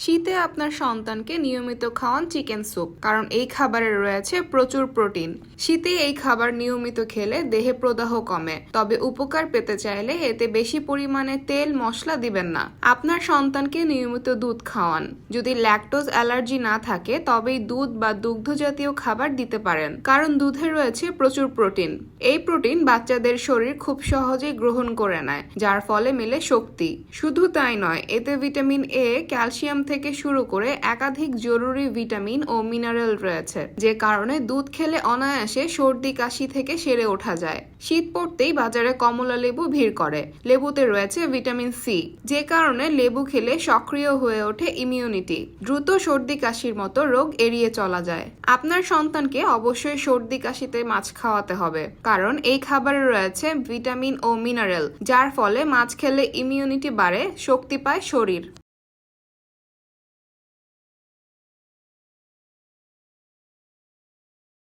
শীতে আপনার সন্তানকে নিয়মিত খাওয়ান চিকেন স্যুপ, কারণ এই খাবারে রয়েছে প্রচুর প্রোটিন। শীতে এই খাবার নিয়মিত খেলে দেহে প্রদাহ কমে, তবে উপকার পেতে চাইলে এতে বেশি পরিমাণে তেল মশলা দিবেন না। আপনার সন্তানকে নিয়মিত দুধ খাওয়ান। যদি ল্যাকটোজ অ্যালার্জি না থাকে তবেই দুধ বা দুগ্ধ জাতীয় খাবার দিতে পারেন, কারণ দুধে রয়েছে প্রচুর প্রোটিন। এই প্রোটিন বাচ্চাদের শরীর খুব সহজেই গ্রহণ করে নেয়, যার ফলে মেলে শক্তি। শুধু তাই নয়, এতে ভিটামিন এ, ক্যালসিয়াম থেকে শুরু করে একাধিক জরুরি ভিটামিন ও মিনারেল রয়েছে, যে কারণে দুধ খেলে অনায়াসে সর্দি কাশি থেকে সেরে ওঠা যায়। শীত পড়তেই বাজারে কমলা লেবু ভিড় করে। লেবুতে রয়েছে ভিটামিন সি, যে কারণে লেবু খেলে সক্রিয় হয়ে ওঠে ইমিউনিটি। দ্রুত সর্দি কাশির মতো রোগ এড়িয়ে চলা যায়। আপনার সন্তানকে অবশ্যই সর্দি কাশিতে মাছ খাওয়াতে হবে, কারণ এই খাবারে রয়েছে ভিটামিন ও মিনারেল, যার ফলে মাছ খেলে ইমিউনিটি বাড়ে, শক্তি পায় শরীর।